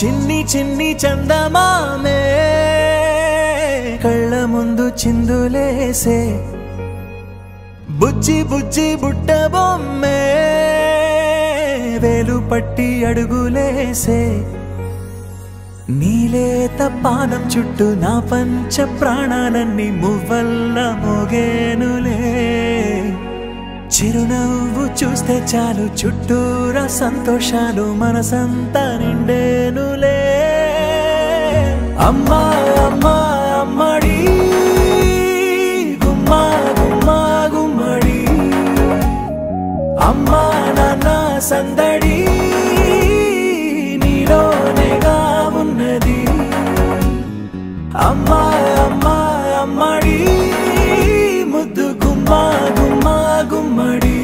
చిన్ని చిన్ని చందమామే కళ్ళ ముందు చిందులేసే బుజ్జి బుజ్జి బుట్ట బొమ్మే వేలు పట్టి అడుగులేసే నీలేత పానం చుట్టూ నా పంచ ప్రాణాలన్నీ మువ్వల్ల మోగేనులే చిరునవ్వు చూస్తే చాలు చుట్టూరా సంతోషాలు మనసంతా నిండేనులే అమ్మా అమ్మా అమ్మడి గుమ్మా గుమ్మా గుమ్మడి అమ్మా నాన్న సందడి నీలోనేగా ఉన్నది అమ్మా అమ్మా అమ్మడి ముద్దు గుమ్మా గుమ్మా గుమ్మడి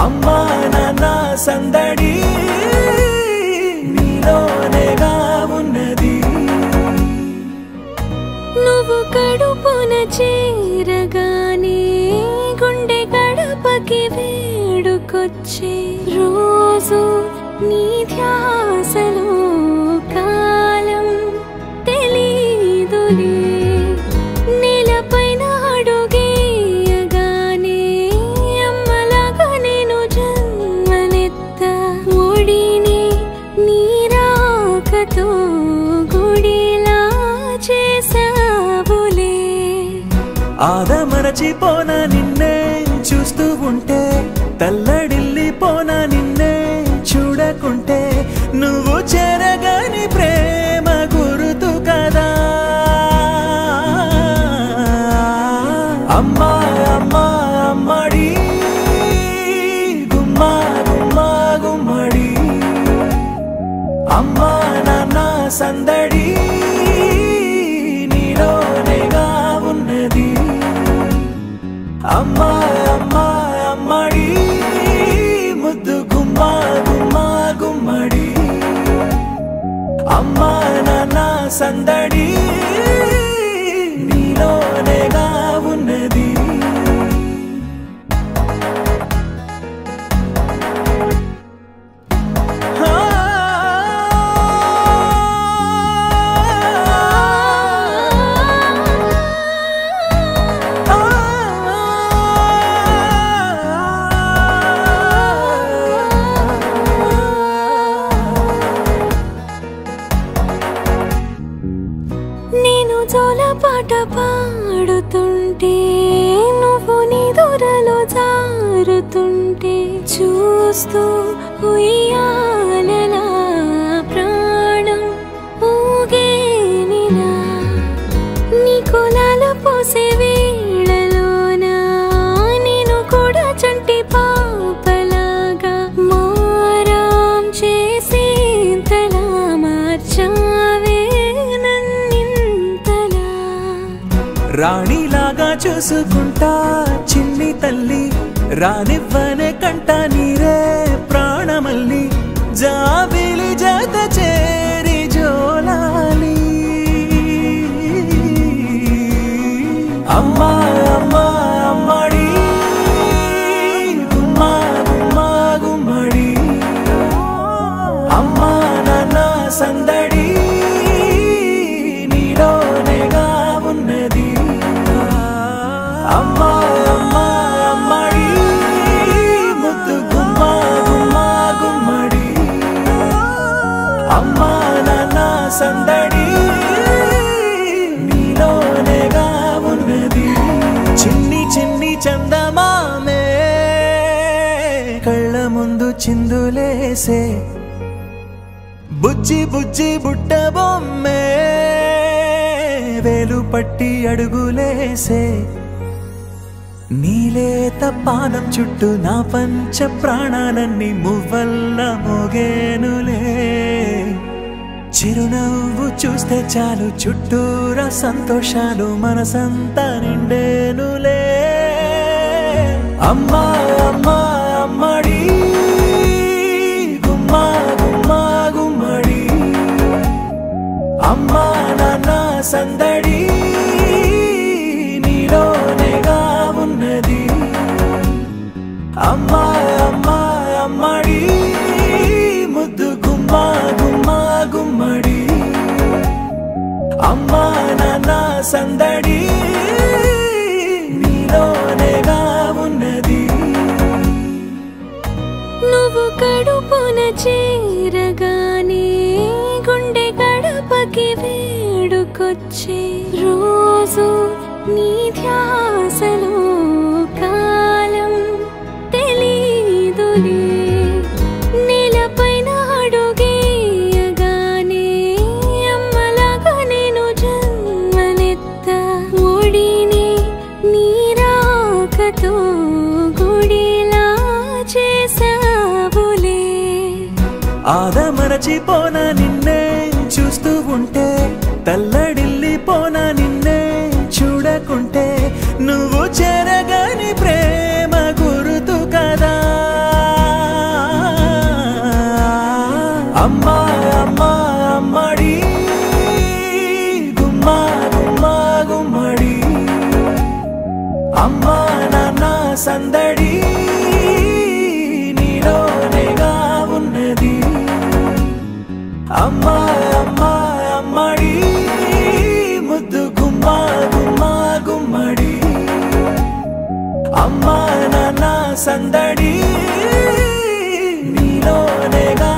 అమ్మా నాన్న సందడి నీలోనేగా ఉన్నది నువ్వు కడుపున చేరగానే గుండె గడపకి వేడుకొచ్చే రోజు నీ ధ్యాసలో కాలం తెలీదులే నేలపైన అడుగేయగానే అమ్మలాగా నేను జన్మనెత్త ఒడిని నీ రాకతో గుడిలా చేసావులే ఆదమరచిపోనా నిన్నే చూస్తూ ఉంటే తల్లడిల్లిపోనా నిన్నే చూడకుంటే నువ్వు చెరగని ప్రేమ గురుతు కదా అమ్మా అమ్మా అమ్మడి గుమ్మా గుమ్మా గుమ్మడి అమ్మా నాన్న సందడి నీలోనేగా ఉన్నది అమ్మా అమ్మా అమ్మడి ముద్దు గుమ్మా గుమ్మా గుమ్మడి అమ్మా నాన్న సందడి నీలోనేగా ఉన్నది నేను జోలపాట పాడుతుంటే నువ్వు నీ దూరలో జారుతుంటే చూస్తూ ఉయ్యాలలా ప్రాణం ఊగేనిలా నీ కులాలు పోసే వేళలోనా నేను కూడా చంటి పాపలాగా మారాం చేసేంతలా మార్చావే రాణిలాగా చూసుకుంటా చిన్ని తల్లి రానివ్వనే కంట నీరే ప్రాణమల్లి జాబిలి జత చేరి జోలాలి అమ్మా అమ్మా అమ్మడి గుమ్మా గుమ్మా గుమ్మడి అమ్మా నాన్న సందడి నీలోనేగా ఉన్నది అమ్మా అమ్మా అమ్మడి ముద్దు గుమ్మా గుమ్మా గుమ్మడి అమ్మా నాన్న సందడి నీలోనేగా ఉన్నది చిన్ని చిన్ని చందమామే కళ్ళ ముందు చిందులేసే బుజ్జి బుజ్జి బుట్ట బొమ్మే వేలు పట్టి అడుగులేసే నీలేత పానం చుట్టూ నా పంచ ప్రాణాలన్నీ మువ్వల్ల మోగేనులే చిరునవ్వు చూస్తే చాలు చుట్టూరా సంతోషాలు మనసంతా నిండేనులే అమ్మా అమ్మా అమ్మడి గుమ్మా గుమ్మా గుమ్మడి అమ్మా నాన్న సందడి నీలోనేగా ఉన్నది అమ్మా అమ్మా అమ్మడి ముద్దు గుమ్మా గుమ్మా సందడి నీలోనేగా ఉన్నది. నువ్వు కడుపున చేరగానే గుండె గడపకి వేడుకొచ్చే రోజు నీ ధ్యాసలో కాలం తెలీదులే. నేలపైన అడుగేయగానే అమ్మలాగా నేను జన్మనెత్త. ఒడిని నీ రాకతో గుడిలా చేసావులే. ఆదమరచిపోనా నిన్నే చూస్తూ ఉంటే, తల్లడిల్లిపోనా నిన్నే చూడకుంటే. నువ్వు చెరగని ప్రేమ గురుతు కదా. అమ్మా అమ్మా అమ్మడి గుమ్మా గుమ్మా గుమ్మడి. అమ్మా నాన్న సందడి నీలోనేగా ఉన్నది. అమ్మా అమ్మా అమ్మడి ముద్దు గుమ్మా గుమ్మా గుమ్మడి. అమ్మా నాన్న సందడి నీలోనేగా